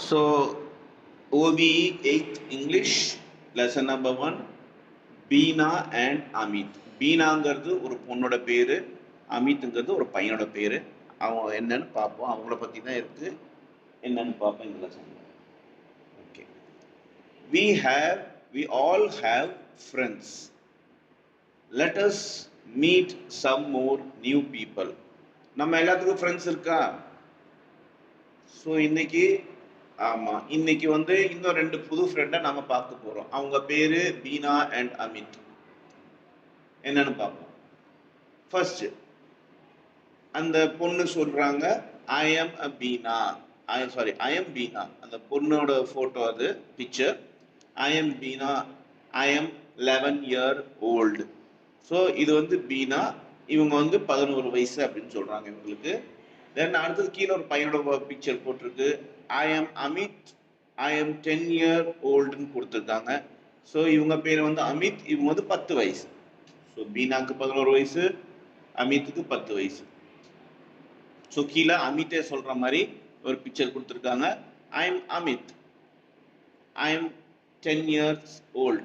So, OBE 8th English, lesson number 1, Beena and Amit. பீனாங்கிறது ஒரு பொண்ணோட பேர், அமித்ங்கிறது ஒரு பையனோட பேர். அவங்க என்னன்னு பார்ப்போம், அவங்கள பற்றி தான் இருக்குது, என்னன்னு பார்ப்போம் இந்த லெசனில். Okay, we all have friends. Let us meet some more new people. நம்ம எல்லாத்துக்கும் ஃப்ரெண்ட்ஸ் இருக்கா? ஸோ இன்னைக்கு ஆமாம், இன்னைக்கு வந்து இன்னும் 2 புது ஃப்ரெண்டை நம்ம பார்க்க போகிறோம். அவங்க பேர் பீனா அண்ட் அமித். என்னன்னு பார்ப்போம். ஃபர்ஸ்ட் அந்த பொண்ணு சொல்றாங்க, I am Beena. I am Beena. அந்த பொண்ணோட ஃபோட்டோ, அது picture. I am Beena, I am 11 year old. So இது வந்து பீனா, இவங்க வந்து 11 வயசு அப்படின்னு சொல்றாங்க இவங்களுக்கு. தென் அடுத்தது கீழே ஒரு பையனோட பிக்சர் போட்டிருக்கு, I am Amit, I am 10 year oldன்னு கொடுத்துருக்காங்க. ஸோ இவங்க பேர் வந்து அமித், இவங்க வந்து 10 வயசு. ஸோ பீனாக்கு 11 வயசு, அமித்துக்கு 10 வயசு. ஸோ கீழே அமித்தே சொல்ற மாதிரி ஒரு பிக்சர் கொடுத்துருக்காங்க, I am Amit, I am 10 years old.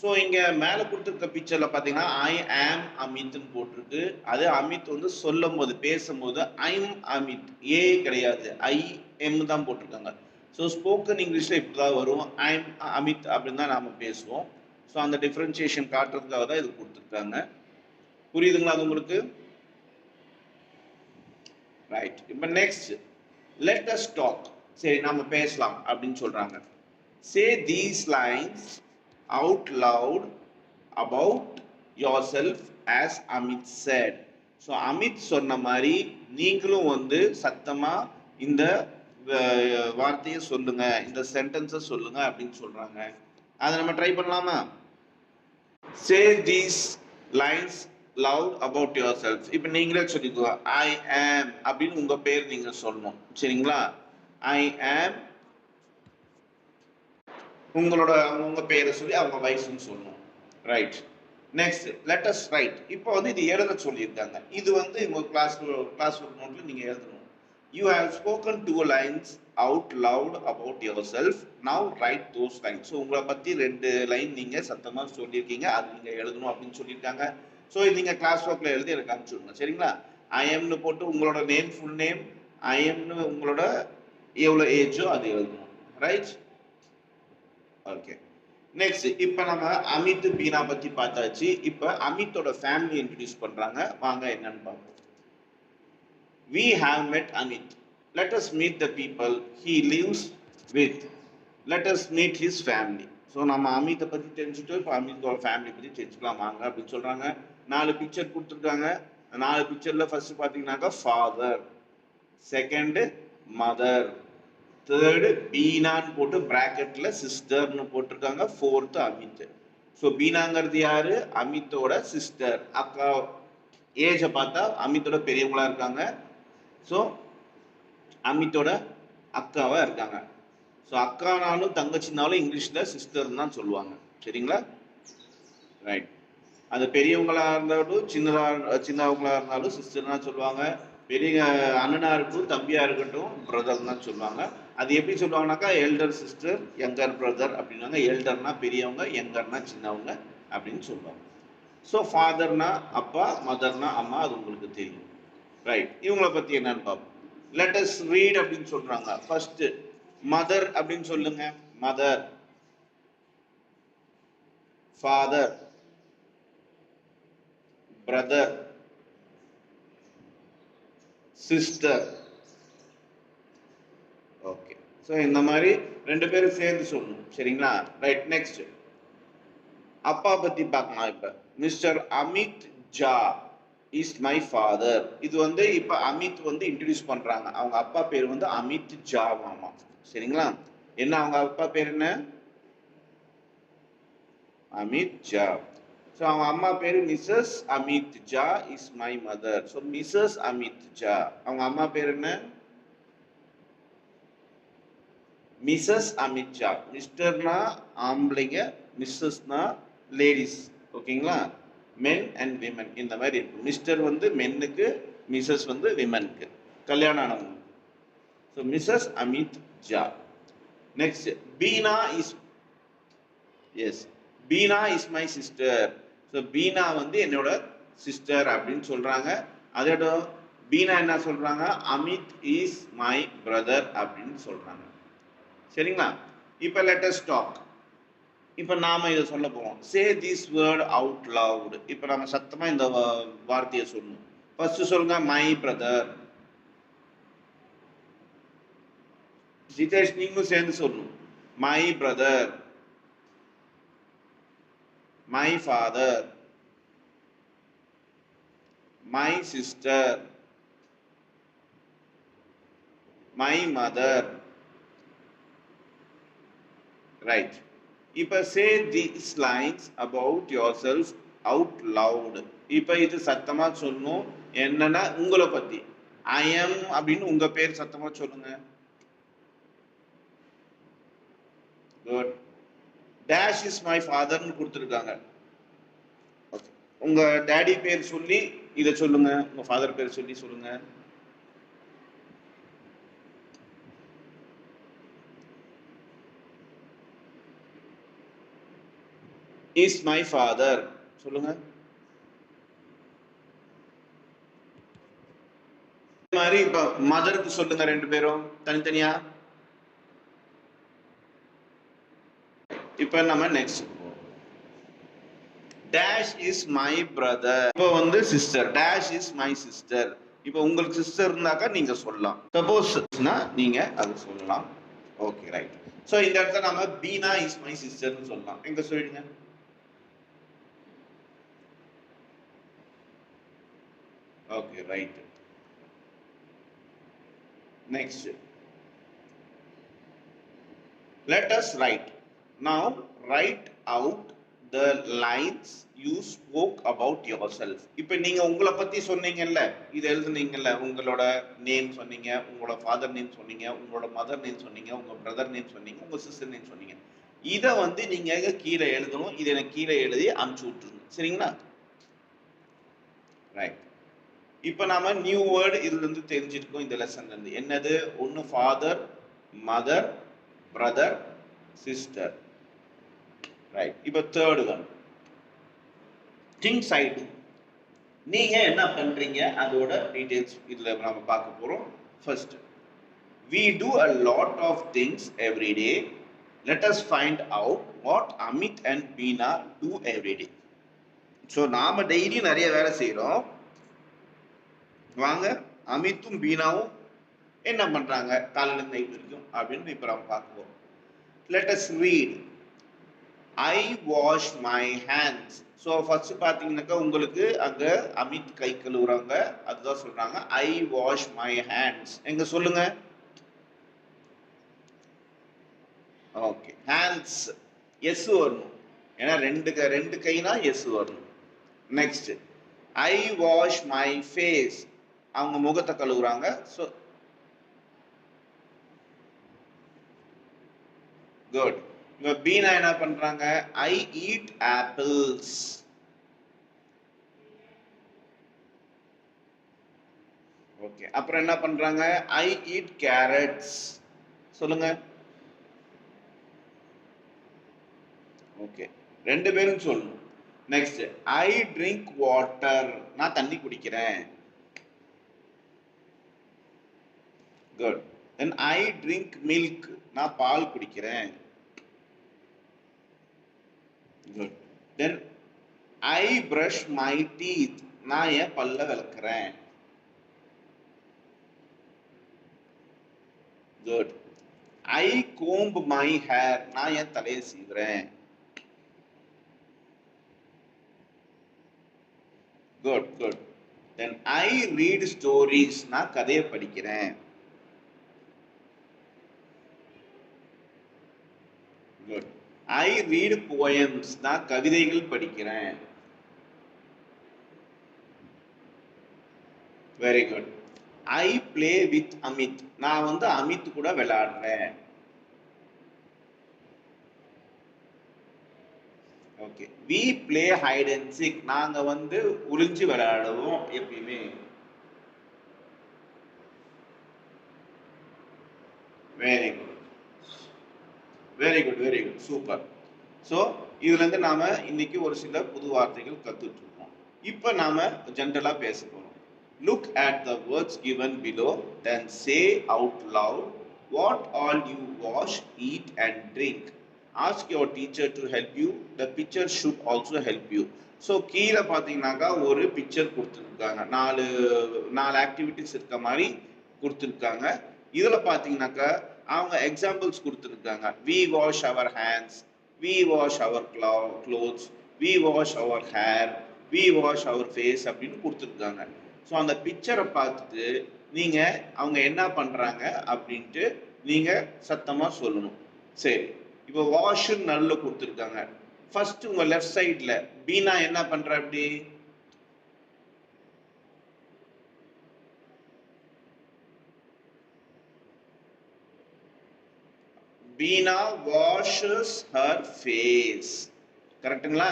So இங்கே மேலே கொடுத்துருக்க பிக்சரில் பார்த்தீங்கன்னா ஐ ஆம் அமித்னு போட்டிருக்கு. அது அமித் வந்து சொல்லும் போது, பேசும்போது ஐ எம் அமித், ஏ கிடையாது, ஐ எம் தான் போட்டிருக்காங்க. ஸோ ஸ்போக்கன் இங்கிலீஷில் இப்படி தான் வரும், ஐ எம் அமித் அப்படின்னு தான் நாம் பேசுவோம். ஸோ அந்த டிஃப்ரென்சியேஷன் காட்டுறதுக்காக தான் இது கொடுத்துருக்காங்க. புரியுதுங்களா அது உங்களுக்கு? ரைட். இப்போ நெக்ஸ்ட், லெட் அஸ் டாக். சரி, நாம பேசலாம் அப்படின்னு சொல்றாங்க. சே these lines out loud about your self as Amit said. So Amit சொன்ன மாதிரி நீங்களும் வந்து சத்தமா இந்த வார்த்தையை சொல்லுங்க, இந்த சென்டென்ஸை சொல்லுங்க அப்படின்னு சொல்றாங்க. அதை நம்ம ட்ரை பண்ணலாமா? சே these lines loud about your self. இப்போ நீங்களே சொல்லிக்கோ, ஐ ஆம் அப்படின்னு உங்க பேர் நீங்க சொல்லணும். சரிங்களா? ஐ ஆம், உங்களோட உங்க பேரை சொல்லி அவங்க வயசுன்னு சொல்லணும். Right. Next, let us right. இப்போ வந்து இது எழுத சொல்லியிருக்காங்க. இது வந்து உங்க கிளாஸ் ஒர்க் நோட்ல நீங்க எழுதணும். You have spoken 2 lines out loud about your self, now right those lines. So உங்களை பத்தி 2 லைன் நீங்க சத்தமா சொல்லியிருக்கீங்க, அது நீங்க எழுதணும் அப்படின்னு சொல்லியிருக்காங்க. ஸோ இது நீங்கள் கிளாஸ் ஒர்க்கில் எழுதி எனக்கு அனுப்பிச்சுடுங்க. சரிங்களா? ஐ எம்னு போட்டு உங்களோட நேம், ஃபுல் நேம், ஐ எம்னு உங்களோட எவ்வளோ ஏஜோ அது எழுதணும். ரைட்? ஓகே. நெக்ஸ்ட், இப்போ நம்ம அமித் பீனா பற்றி பார்த்தாச்சு. இப்போ அமித்தோட ஃபேமிலி இன்ட்ரடியூஸ் பண்ணுறாங்க. வாங்க என்னன்னு பார்ப்போம். We have met Amit. Let us meet the people he lives with. Let us meet his family. So நம்ம அமித்தை பற்றி தெரிஞ்சுட்டு இப்போ அமித்தோட ஃபேமிலி பற்றி தெரிஞ்சுக்கலாம் வாங்க அப்படின்னு சொல்கிறாங்க. 4 பிக்சர் கொடுத்துருக்காங்க. 4 பிக்சரில் ஃபர்ஸ்ட் பார்த்தீங்கன்னாக்கா ஃபாதர், செகண்டு மதர், தேர்டு பீனான்னு போட்டு பிராக்கெட்டில் சிஸ்டர்னு போட்டிருக்காங்க, ஃபோர்த்து அமித். ஸோ பீனாங்கிறது யாரு? அமித்தோட சிஸ்டர், அக்கா. ஏஜை பார்த்தா அமித்தோட பெரியவங்களா இருக்காங்க. ஸோ அமித்தோட அக்காவா இருக்காங்க. ஸோ அக்கானாலும் தங்கச்சினாலும் இங்கிலீஷில் சிஸ்டர்னு தான் சொல்லுவாங்க. சரிங்களா? ரைட். அது பெரியவங்களா இருந்தாலும் சின்னவங்களா இருந்தாலும் சிஸ்டர் தான் சொல்லுவாங்க. பெரிய அண்ணனா இருக்கட்டும், தம்பியா இருக்கட்டும், பிரதர் தான் சொல்லுவாங்க. அது எப்படி சொல்லுவாங்கனாக்கா எல்டர் சிஸ்டர், யங்கர் பிரதர் அப்படின்னாங்க. எல்டர்னா பெரியவங்க, யங்கர்னா சின்னவங்க அப்படின்னு சொல்லுவாங்க. ஸோ ஃபாதர்னா அப்பா, மதர்னா அம்மா, அது உங்களுக்கு தெரியும். ரைட். இவங்களை பத்தி என்னன்னு பார்ப்போம். லெட் அஸ் ரீட் அப்படின்னு சொல்றாங்க. ஃபர்ஸ்ட் மதர் அப்படின்னு சொல்லுங்க. Mother, father, brother, sister. Okay. So இந்த மாதிரி 2 பேரும் சேர்ந்து சொல்லணும். சரிங்களா? ரைட். நெக்ஸ்ட், அப்பா பத்தி பார்க்கலாம். இப்ப mister Amit Jha is my father. இது வந்து இப்ப அமித் வந்து இன்ட்ரடியூஸ் பண்றாங்க. அவங்க அப்பா பேர் வந்து அமித் ஜா மாமா. சரிங்களா? என்ன அவங்க அப்பா பேர் என்ன? அமித் ஜா. ஸோ அவங்க அம்மா பேரு Mrs Amit Jha is my mother. So Mrs Amit Jha. அவங்க அம்மா பேர் என்ன? மிஸ்ஸஸ் அமித் ஜா. மிஸ்டர்னா ஆம்பளைங்க, மிஸ்ஸஸ்னா லேடிஸ். ஓகேங்களா? மென் அண்ட் விமன் இந்த மாதிரி இருக்கு. மிஸ்டர் வந்து மென்னுக்கு, மிஸ்ஸஸ் வந்து விமனுக்கு, கல்யாணம் ஆனவங்க. So Mrs Amit Jha. Next Beena is is Beena is my sister. So Beena வந்து என்னோட சிஸ்டர் அப்படின்னு சொல்றாங்க. அதோட பீனா என்ன சொல்றாங்க, அமித் இஸ் மை பிரதர் அப்படின்னு சொல்றாங்க. சரிங்களா? இப்போ லெட் அஸ் டாக். இப்போ நாம இதை சொல்ல போறோம். Say this word out loud. இப்போ நம்ம சத்தமா இந்த வார்த்தையை சொல்லணும். ஃபர்ஸ்ட் சொல்லுங்க, மை பிரதர். ஜிதேஷ் நீங்களும் சேர்ந்து சொல்லணும். My brother, my father, my sister, my mother. Right. இப்போ சே these lines about yourself out loud. இப்போ இது சத்தமா சொல்லணும். என்னன்னா உங்களை பத்தி. ஐ am அப்படின்னு உங்க பேர் சத்தமா சொல்லுங்க. குட். டேஷ் இஸ் மை ஃபாதர்னு கொடுத்துருக்காங்க. ஓகே, உங்க டேடி பேர் சொல்லி இதை சொல்லுங்க. உங்க ஃபாதர் பேர் சொல்லி சொல்லுங்க. இஸ் மை ஃபாதர் சொல்லுங்க. மாதிரி இப்ப மதருக்கு சொல்லுங்க, ரெண்டு பேரும் தனித்தனியா. இப்ப நம்ம next dash is my brother. இப்போ வந்து sister, dash is my sister. இப்போ உங்களுக்கு சிஸ்டர் இருந்தாக்கா நீங்க சொல்லலாம். சப்போஸ்னா நீங்க அது சொல்லலாம். Okay right. ஸோ இந்த இடத்துல நம்ம பீனா இஸ் மை சிஸ்டர்னு சொல்லலாம். எங்க சொல்லிடுங்க. Okay right. Next, let us write. Now write out the lines you spoke about yourself. இப்போ நீங்க உங்களை பத்தி சொன்னீங்கல்ல, இது எழுதுனீங்கல்ல, உங்களோட நேம் சொன்னீங்க, உங்களோட ஃபாதர் நேம் சொன்னீங்க, உங்களோட மதர் நேம் சொன்னீங்க, உங்க பிரதர் நேம் சொன்னீங்க, உங்க சிஸ்டர் நேம் சொன்னீங்க. இதை வந்து நீங்க கீழே எழுதணும். இதை எனக்கு கீழே எழுதி அனுப்பிச்சு விட்டுருங்க. சரிங்களா? ரைட். இப்போ நாம நியூ வேர்டு இதுல இருந்து தெரிஞ்சிருக்கோம். இந்த லெசன்ல இருந்து என்னது? ஒன்னு father, mother, brother, sister. Right. இப்போ third one things I do. நீங்க என்ன பண்றீங்க அதோட டீடைல்ஸ் இதுல நாம பார்க்க போறோம். First, we do a lot of things every day. Let us find out what Amit and Beena do every day. So நாம டெய்லி நிறைய வேலை செய்யறோம். வாங்க அமித்தும் பீனாவும் என்ன பண்றாங்க காலையில நைட் வரைக்கும் அப்படின்னு இப்ப நம்ம பார்ப்போம். Let us read. I wash my hands. So first பார்த்தீங்கன்னாக்கா உங்களுக்கு அங்க அமித் கை கழுவுறாங்க, அதுதான் சொல்றாங்க. I wash my hands. எங்க சொல்லுங்க. ஓகே, ஹேண்ட்ஸ் எஸ் வரணும். ஏன்னா ரெண்டு கைனா எஸ் வரணும். Next, I wash my face. அவங்க முகத்தை கழுவுறாங்க. So good. இப்போ பீனா என்ன பண்றாங்க? I eat apples. ஓகே, அப்புறம் என்ன பண்றாங்க? I eat carrots. சொல்லுங்க. ஓகே, ரெண்டு பேரும் சொல்லணும். Next, I drink water. நான் தண்ணி குடிக்கிறேன். Good. Then I drink milk. நான் பால் குடிக்கிறேன். Good. Then I brush my teeth. நான் என் பல்ல விளக்குறேன். Good. I comb my hair. நான் என் தலையை சீவுறேன். Good good. Then I read stories. நான் கதையை படிக்கிறேன். குட். I read poems. நான் கவிதைகள் படிக்கிறேன். Very good. I play with Amit. நான் வந்து அமித் கூட விளையாடுறேன். Okay. We play hide and seek. நாங்க வந்து ஒளிஞ்சு விளையாடுவோம் எப்பயுமே. Very good. Very good very good super. So இதுலேருந்து நாம இன்னைக்கு ஒரு சில புது வார்த்தைகள் கற்றுட்டு இருக்கோம். இப்போ நாம ஜென்ரலா பேச போறோம். Look at the words given below, then say out loud what all you wash, eat and drink. Ask your teacher to help you. The picture should also help you. So கீழே பார்த்தீங்கன்னாக்கா ஒரு பிக்சர் கொடுத்துருக்காங்க. நாலு நாலு activities இருக்க மாதிரி கொடுத்துருக்காங்க. இதில் பார்த்தீங்கன்னாக்கா அவங்க எக்ஸாம்பிள்ஸ் கொடுத்துருக்காங்க. We wash our hands, we wash our clothes, we wash our hair, we wash our face அப்படின்னு கொடுத்துருக்காங்க. ஸோ அந்த பிக்சரை பார்த்துட்டு நீங்க அவங்க என்ன பண்றாங்க அப்படின்ட்டு நீங்க சத்தமா சொல்லணும். சரி, இப்போ வாஷ் நல்ல கொடுத்துருக்காங்க. ஃபர்ஸ்ட் உங்க லெஃப்ட் சைட்ல பீனா என்ன பண்ற அப்படி? Beena washes her face. கரெக்ட்டுங்களா?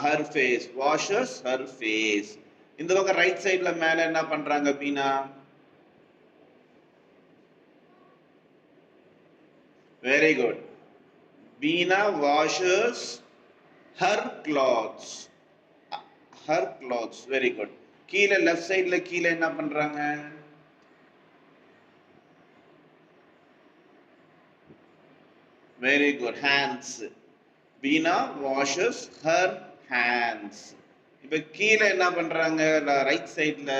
her face, washes her face. இந்த பக்கம் ரைட் சைடுல மேல என்ன பண்றாங்க Beena? Very good. Beena washes her clothes. her clothes. Very good. கீழே லெஃப்ட் சைடுல கீழே என்ன பண்றாங்க? Very good. Hands. Beena washes her hands. இப்ப கீழே என்ன பண்றாங்க ரைட் சைடுல?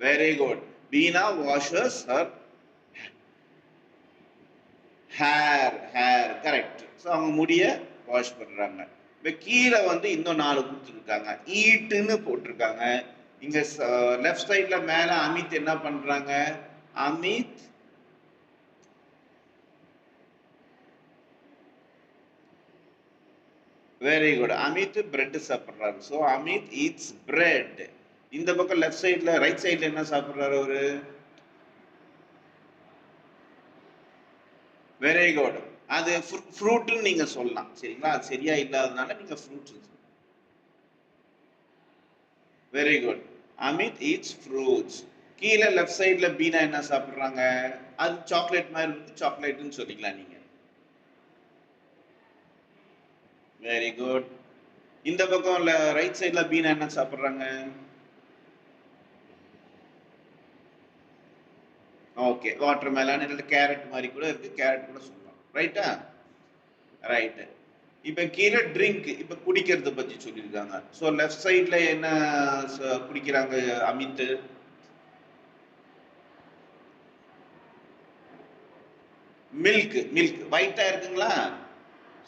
Very good. Beena washes her hair. Hair. Correct. So அவங்க முடிய வாஷ் பண்றாங்க. இப்ப கீழே வந்து இன்னும் 4 கொடுத்துருக்காங்க. ஈட்டுன்னு போட்டிருக்காங்க. இங்க லெஃப்ட் சைடுல மேல அமித் என்ன பண்றாங்க? Amit very good. Amit bread சாப்பிடுறாரு. So Amit eats bread. இந்த பக்கம் லெஃப்ட் சைடுல ரைட் சைடுல என்ன சாப்பிடுறாரு அவரு? Very good. அது ஃப்ரூட்னு நீங்க சொல்லலாம். சரிங்களா? அது சரியா இல்லாதனால நீங்க fruit. Very good. Amit eats fruits. கீழே லெஃப்ட் சைடுல பீனா என்ன சாப்பிடுறாங்க? அது சாக்லேட் மாதிரி இருக்கு, சாக்லேட்னு சொல்லிக்கலாம் நீங்க. Very good. இந்த பக்கம் ரைட் சைடுல பீனா என்ன சாப்பிடுறாங்க? ஓகே, வாட்டர் மெலன் இல்ல கேரட் மாதிரி கூட இருக்கு, கேரட் கூட சொல்லலாம். ரைட்டா? ரைட். இப்ப கீழே ட்ரிங்க், இப்ப குடிக்கிறது பத்தி சொல்லியிருக்காங்க. ஸோ லெஃப்ட் சைடுல என்ன குடிக்கிறாங்க அமித்? மில்க். மில்க் ஒயிட்டா இருக்குங்களா?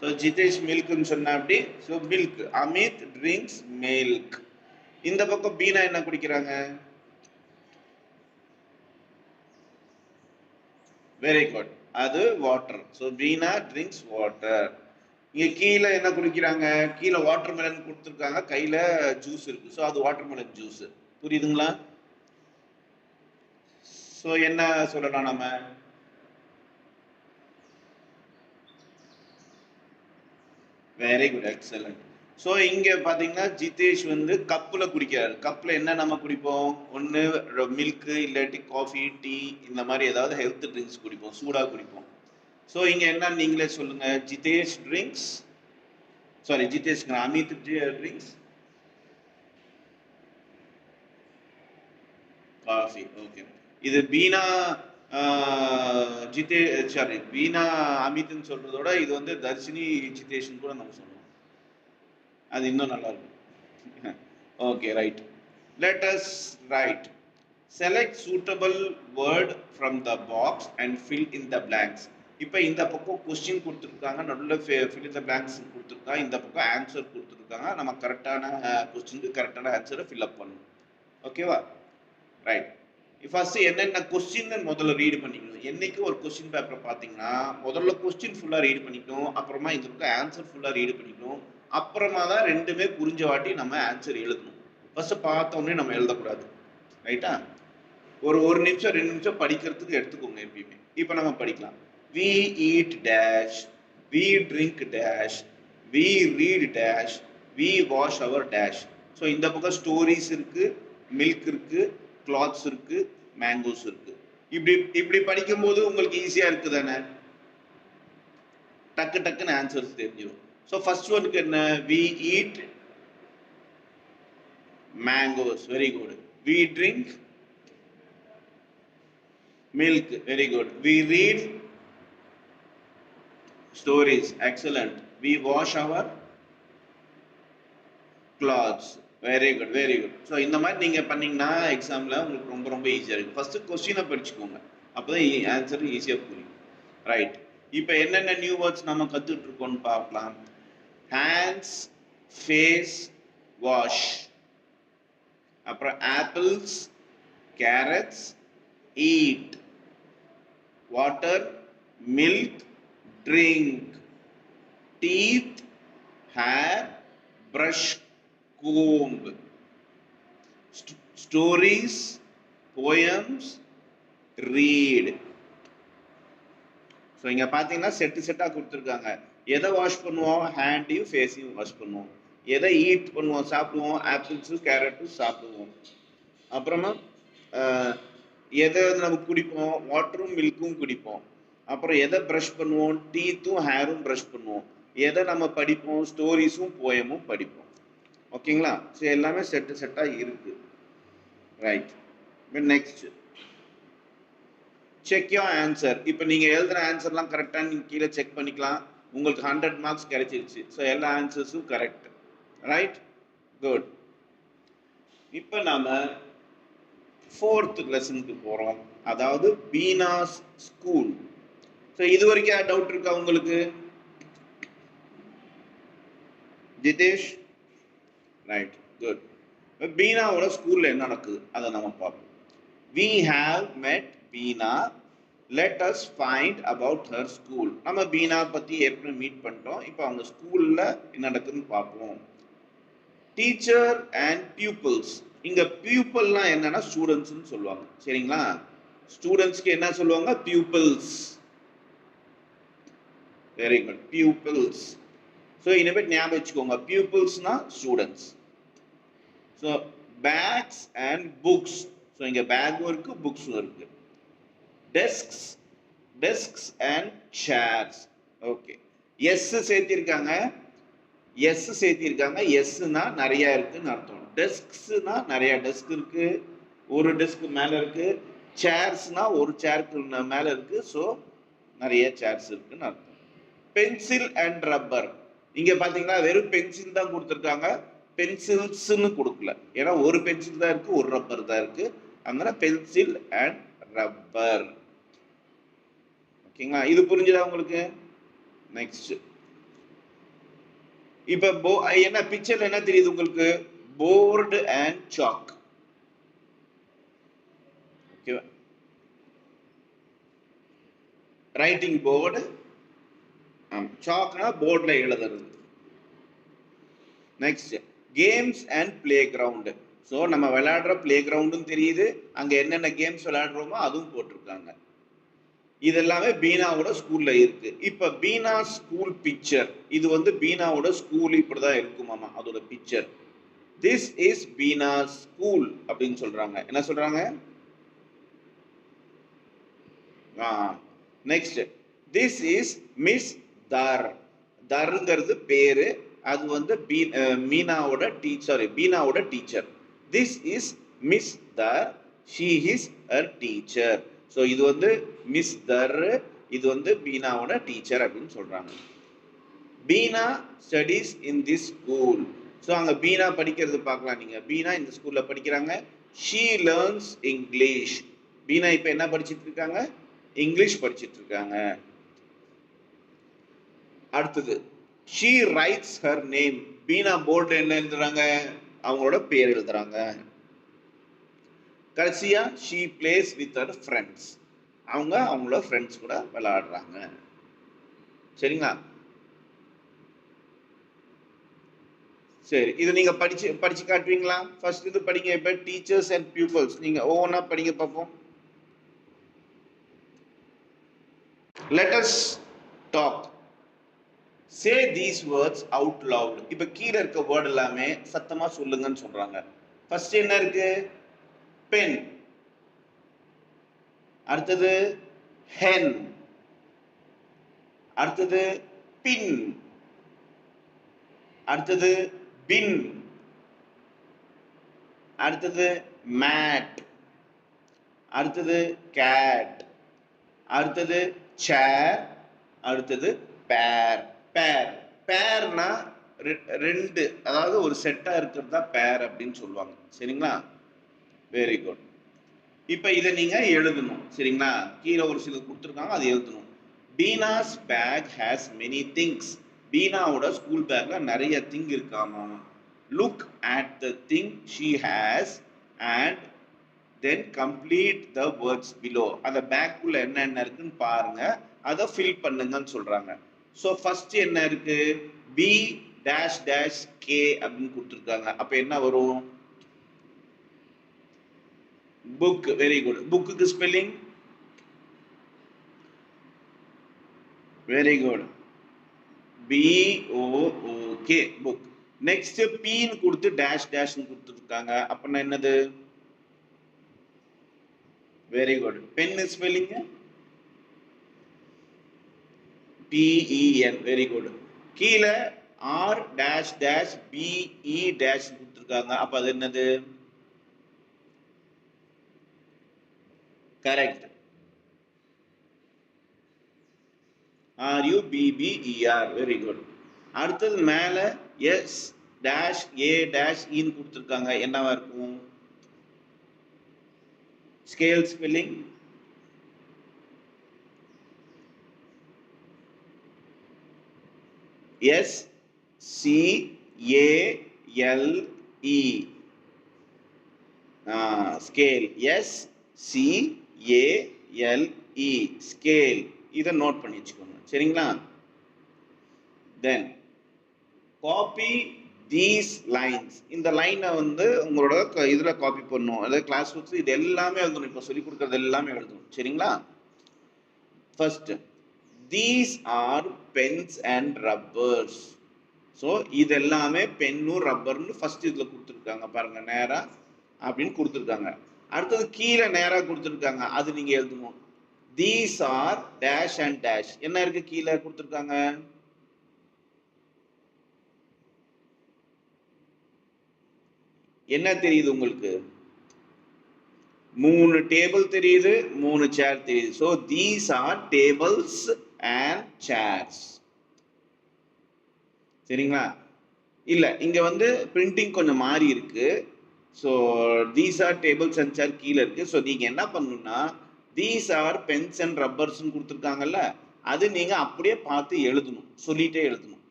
ஸோ ஜிதேஷ் மில்க்னு சொன்னா அப்படி. So milk. Amit drinks milk. இந்த பக்கம் பீனா என்ன குடிக்கிறாங்க? Very good. அது water. So Beena drinks water. இங்க கீழே என்ன குடிக்கிறாங்க? கீழே வாட்டர் மெலன் கொடுத்துருக்காங்க, கையில ஜூஸ் இருக்கு. ஸோ அது வாட்டர் மெலன் ஜூஸ். புரியுதுங்களா? ஸோ என்ன சொல்லலாம் நம்ம? Very good, excellent. ஸோ இங்க பாத்தீங்கன்னா ஜிதேஷ் வந்து கப்புல குடிக்கிறாரு. கப்ல என்ன நம்ம குடிப்போம்? ஒன்னு மில்க், இல்லாட்டி காஃபி, டீ, இந்த மாதிரி ஏதாவது ஹெல்த் ட்ரிங்க்ஸ் குடிப்போம், சூடா குடிப்போம். ஸோ இங்க என்ன நீங்களே சொல்லுங்க. Jitesh drinks, sorry Jitesh Amit drinks coffee. Okay. இது பீனா ஜிதே சாரி பீனா அமித்னு சொல்றதோட இது வந்து தர்ஷினி ஜிதேஷ்னு கூட நம்ம சொல்லுவோம். அது இன்னும் நல்லா இருக்கும். Okay, right. Let us write. Select suitable word from the box and fill in the blanks. இப்போ இந்த பக்கம் கொஸ்டின் கொடுத்துருக்காங்க, நடுவில் fill in the blanks கொடுத்துருக்காங்க, இந்த பக்கம் ஆன்சர் கொடுத்துருக்காங்க. நம்ம கரெக்டான கொஸ்டினுக்கு கரெக்டான ஆன்சரை ஃபில் அப் பண்ணணும். ஓகேவா? ரைட். ஃபர்ஸ்ட் என்னென்ன கொஸ்டின் முதல்ல ரீட் பண்ணிக்கணும். என்னைக்கு ஒரு கொஸ்டின் பேப்பரை பார்த்தீங்கன்னா முதல்ல கொஸ்டின் ஃபுல்லாக ரீட் பண்ணிக்கணும், அப்புறமா இந்த பக்கம் ஆன்சர் ஃபுல்லாக ரீட் பண்ணிக்கணும், அப்புறமா தான் ரெண்டுமே புரிஞ்ச வாட்டி நம்ம ஆன்சர் எழுதணும். ஃபர்ஸ்ட் பார்த்த உடனே நம்ம எழுதக்கூடாது. ரைட்டா? ஒரு நிமிஷம் 2 நிமிஷம் படிக்கிறதுக்கு எடுத்துக்கோங்க எப்பயுமே. இப்போ நம்ம படிக்கலாம். We eat dash, we drink dash, we read dash, we wash our dash. So இந்த பக்கம் ஸ்டோரிஸ் இருக்கு, மில்க் இருக்கு, கிளாத்ஸ் இருக்கு, மேங்கோஸ் இருக்கு. இப்படி இப்படி படிக்கும்போது உங்களுக்கு ஈஸியா இருக்கு தானே, டக்கு டக்குன்னு ஆன்சர்ஸ் தெரிஞ்சிடும். ஸோ ஃபர்ஸ்ட் ஒன்க்கு என்ன, we eat mangoes, very good. We drink milk, very good. We read stories, excellent. We wash our clothes, very good, very good. So இந்த மாதிரி நீங்க பண்ணீங்கன்னா எக்ஸாம்ல உங்களுக்கு ரொம்ப ரொம்ப ஈஸியா இருக்கும். ஃபர்ஸ்ட் क्वेश्चन படிச்சுக்கோங்க, அப்பதான் ஆன்சர் ஈஸியா புரியும். ரைட், இப்போ என்னென்ன நியூ வேர்ட்ஸ் நம்ம கத்துட்டு இருக்கோம்னு பார்க்கலாம். hands, face, wash. அப்புறம் apples, carrots, eat, water, milk, drink, teeth, hair, brush, comb, stories, poems, read. So இங்கே பார்த்தீங்கன்னா செட்டாக கொடுத்துருக்காங்க. எதை வாஷ் பண்ணுவோம், ஹேண்டையும் ஃபேஸையும் வாஷ் பண்ணுவோம். எதை ஈட் பண்ணுவோம், சாப்பிடுவோம், ஆப்பிள்ஸும் கேரட்டும் சாப்பிடுவோம். அப்புறமா எதை நம்ம குடிப்போம், வாட்டரும் மில்க்கும் குடிப்போம். அப்புறம் எதை ப்ரஷ் பண்ணுவோம், டீத்தும் ஹேரும் ப்ரஷ் பண்ணுவோம். எதை நம்ம படிப்போம், ஸ்டோரிஸும் போயமும் படிப்போம். ஓகேங்களா? ஸோ எல்லாமே செட்டாக இருக்கு. Right, next check your answer. இப்போ நீங்கள் எழுதுகிற ஆன்சர்லாம் கரெக்டாக நீங்கள் கீழே செக் பண்ணிக்கலாம். உங்களுக்கு 100 மார்க்ஸ் கிடைச்சிருச்சு. ஸோ எல்லா ஆன்சர்ஸும் கரெக்ட். Right, good. இப்போ நாம 4th லெசனுக்கு போறோம், அதாவது பீனாஸ் ஸ்கூல். ஸோ இது வரைக்கும் டவுட் இருக்கா உங்களுக்கு? Jitesh, right, good. பீனாவோட ஸ்கூல்ல என்ன நடக்குது அதை நம்ம பார்ப்போம். We have met Beena. Let us find about her school. நம்ம பீனா பத்தி ஏற்கனவே மீட் பண்ணிட்டோம். இப்போ அவங்க ஸ்கூல்ல என்ன நடக்குதுன்னு பார்ப்போம். Teacher and pupils. இங்க பியூப்பிள்னா என்னன்னா ஸ்டூடெண்ட்ஸ்னு சொல்லுவாங்க. சரிங்களா? ஸ்டூடெண்ட்ஸ்க்கு என்ன சொல்லுவாங்க? Pupils. Very good, pupils. So இனிமே ஞாபகம் வச்சுக்கோங்க, பியூப்பிள்ஸ்னா students. So bags and books. So இங்க பேக்கும் இருக்கு, புக்ஸும் இருக்கு. Desks, desks and chairs. Okay, S சேர்த்திருக்காங்க, எஸ் சேர்த்திருக்காங்க. எஸ்னா நிறைய இருக்குன்னு அர்த்தம். டெஸ்க்ஸ்னா நிறைய டெஸ்க் இருக்கு, ஒரு டெஸ்க் மேல இருக்கு. சேர்ஸ்னா ஒரு சேருக்கு மேல இருக்கு, ஸோ நிறைய சேர்ஸ் இருக்குன்னு அர்த்தம். Pencil and rubber. இங்க பாத்தீங்கன்னா வெறும் பென்சில் தான் கொடுத்துருக்காங்க, பென்சில்ஸ்னு கொடுக்கல. ஏன்னா ஒரு பென்சில் தான் இருக்கு, ஒரு ரப்பர் தான் இருக்கு. அதனால பென்சில் அண்ட் ரப்பர். ஓகேங்களா? இது புரிஞ்சுதா உங்களுக்கு? நெக்ஸ்ட், இப்ப என்ன பிக்சர்ல என்ன தெரியுது உங்களுக்கு? Board and chalk. ஓகேவா? ரைட்டிங் போர்டு, சாக்னா போர்ட்ல எழுதுறது. Next, games and playground. ஸோ நம்ம விளையாடுற பிளே கிரவுண்டும் தெரியுது, அங்க என்னென்ன கேம்ஸ் விளையாடுறோமோ அதுவும் போட்டிருக்காங்க. இதெல்லாமே பீனாவோட ஸ்கூல்ல இருக்கு. இப்ப பீனா ஸ்கூல் பிக்சர். இது வந்து பீனாவோட ஸ்கூல் இப்படிதான் இருக்குமாமா, அதோட picture. This is Beena school அப்படின்னு சொல்றாங்க. என்ன சொல்றாங்க? Next, this is Miss Dhar. தர்ங்கிறது பேரு, அது வந்து மீனாவோட டீச்சர், பீனாவோட teacher. This is Miss Dhar, she is her teacher. So இது வந்து மிஸ் தர், இது வந்து பீனாவோட டீச்சர் அப்படின்னு சொல்றாங்க. Beena studies in this school. So அங்க பீனா படிக்கிறது பார்க்கலாம் நீங்க. பீனா இந்த ஸ்கூல்ல படிக்கிறாங்க. She learns English. பீனா இப்ப என்ன படிச்சிட்டு இருக்காங்க? இங்கிலீஷ் படிச்சிட்டு இருக்காங்க. அடுத்தது, she writes her name. Beena board என்ன எழுதுறாங்க? அவங்களோட பேர் எழுதுறாங்க. கடைசியா she plays with her friends. அவங்களோட ஃப்ரெண்ட்ஸ் கூட விளையாடுறாங்க. சரிங்களா? சரி, இது நீங்க படிச்சு காட்டுவீங்களா? ஃபர்ஸ்ட் இது படிங்க. இப்ப டீச்சர்ஸ் அண்ட் பியூப்பிள்ஸ் நீங்க ஒவ்வொன்றா படிங்க பார்ப்போம். Let us talk. Say these words out loud. இப்போ கீழே இருக்க வேர்ட் எல்லாமே சத்தமா சொல்லுங்கன்னு சொல்றாங்க. ஃபர்ஸ்ட் என்ன இருக்கு? பென். அடுத்தது ஹென். அடுத்தது பின். அடுத்தது பின். அடுத்தது மேட். அடுத்தது கேட். அடுத்தது சேர். அடுத்தது பேர். பேர் பேர்னா ரெண்டு, அதாவது ஒரு செட்டா இருக்கிறது தான் பேர் அப்படின்னு சொல்லுவாங்க. சரிங்களா? Very good. இப்போ இதை நீங்க எழுதணும். சரிங்களா? கீழே ஒரு சில கொடுத்துருக்காங்க, அது எழுதணும். Beena's bag has many things. பீனாவோட ஸ்கூல் பேக்ல நிறைய திங் இருக்காமா. Look at the thing she has and then complete the words below. அந்த பேக்குள்ள என்னென்ன இருக்குன்னு பாருங்க, அதை ஃபில் பண்ணுங்கன்னு சொல்றாங்க. ஸோ ஃபர்ஸ்ட் என்ன இருக்கு? பி டேஷ் டேஷ் கே அப்படின்னு கொடுத்துருக்காங்க. அப்ப என்ன வரும்? புக். Very good. புக்குக்கு spelling? Very good. BOOK book. Next பீன்னு கொடுத்து டேஷ் டேஷ் கொடுத்துருக்காங்க. அப்படின்னா என்னது? Very good. Pen spelling? PEN. Very good. கீழே R dash dash BE dash கொடுத்துருக்காங்க. அப்ப அது என்னது? கரெக்ட். RUBBER. Very good. அடுத்தது மேல S dash A dash E கொடுத்துருக்காங்க. என்னவா இருக்கும்? Scale spelling? SCALE. Scale. SCALE scale. இதை நோட் பண்ணி வச்சுக்கோங்க. சரிங்களா? Then copy these lines. இந்த லைனை வந்து உங்களோட இதுல காப்பி பண்ணணும். அதாவது கிளாஸ் புக்ஸ் இது எல்லாமே எழுதணும். இப்போ சொல்லி கொடுக்கறது எல்லாமே எழுதணும். சரிங்களா? First these are pens and rubbers. So இது எல்லாமே பென்னும் ரப்பர்னு ஃபர்ஸ்ட் இதுல கொடுத்துருக்காங்க. பாருங்க, நேரா அப்படின்னு கொடுத்துருக்காங்க. அடுத்தது கீழே நேரா கொடுத்துருக்காங்க, அது நீங்க எழுதணும். these are dash and dash. என்ன இருக்கு கீழே கொடுத்துருக்காங்க? என்ன தெரியுது உங்களுக்கு? 3 டேபிள் தெரியுது, 3 சேர் தெரியுது. So these are tables and chairs. சரிங்களா? இல்ல, இங்க வந்து பிரிண்டிங் கொஞ்சம் மாறி இருக்கு. So these are tables and chairs கீழே இருக்கு. ஸோ நீங்க என்ன பண்ணணும்னா these are pens and rubbers கொடுத்துருக்காங்கல்ல, அது நீங்க அப்படியே பார்த்து எழுதணும், சொல்லிட்டே எழுதணும்.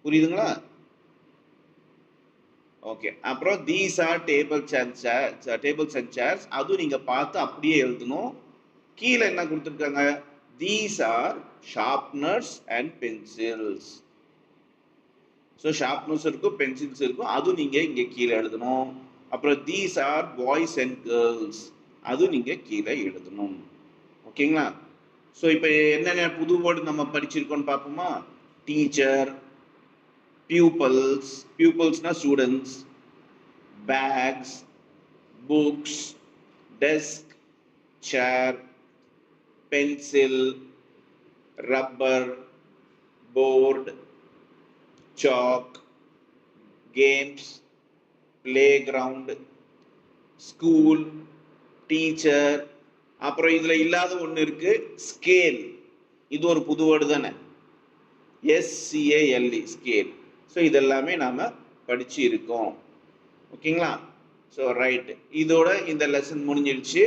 புரியுதுங்களா? ஓகே. அப்புறம் these are tables and chairs அது நீங்க பார்த்து அப்படியே எழுதணும். கீழே என்ன கொடுத்துருக்காங்க? these are sharpeners and pencils. So sharpeners இருக்கும், பென்சில்ஸ் இருக்கும், அதுவும் நீங்க இங்க கீழே எழுதணும். அப்புறம் these are boys and girls அது நீங்க கீழே எழுதணும். ஓகேங்களா? ஸோ இப்போ என்னென்ன புது வேர்டு நம்ம படிச்சிருக்கோம்னு பார்ப்போமா? டீச்சர், pupils, pupilsனா students, bags, books, desk, chair, pencil, rubber, board, chalk, games, playground, school, teacher. அப்புறம் இதுல இல்லாத ஒண்ணு இருக்கு, scale. இது ஒரு புது வேர்டு தானே? SCALE scale. ஸோ இதெல்லாமே நாம படிச்சு இருக்கோம். ஓகேங்களா? ஸோ ரைட், இதோட இந்த லெசன் முடிஞ்சிருச்சு.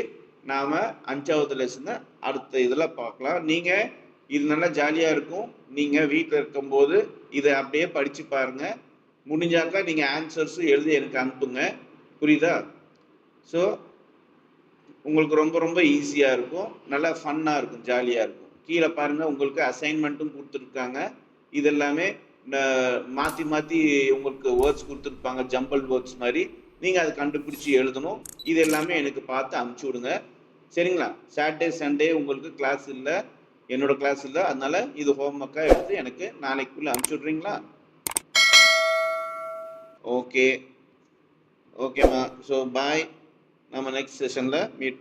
நாம 5வது லெசனை அடுத்த இதுல பார்க்கலாம். நீங்க இது நல்லா ஜாலியா இருக்கும். நீங்க வீட்டில் இருக்கும்போது இதை அப்படியே படிச்சு பாருங்க. முடிஞ்சாக்கா நீங்க ஆன்சர்ஸும் எழுதி எனக்கு அனுப்புங்க. புரியுதா? ஸோ உங்களுக்கு ரொம்ப ரொம்ப ஈஸியா இருக்கும், நல்லா ஃபன்னா இருக்கும், ஜாலியா இருக்கும். கீழே பாருங்க, உங்களுக்கு அசைன்மெண்ட்டும் கொடுத்துருக்காங்க. இதெல்லாமே மாத்தி மாத்தி உங்களுக்கு வேர்ட்ஸ் கொடுத்துருப்பாங்க, ஜம்பல் வேர்ட்ஸ் மாதிரி. நீங்க அதை கண்டுபிடிச்சு எழுதணும். இது எல்லாமே எனக்கு பார்த்து அனுப்பிச்சு விடுங்க. சரிங்களா? சாட்டர்டே சண்டே உங்களுக்கு கிளாஸ் இல்லை. என்னோட கிளாஸ் இல்லை, அதனால இது ஹோம்ஒர்க்காக எடுத்து எனக்கு நாளைக்குள்ளே அனுப்பிச்சி விட்றீங்களா? ஓகே ஓகேம்மா. ஸோ பாய், நம்ம நெக்ஸ்ட் செஷனில் மீட்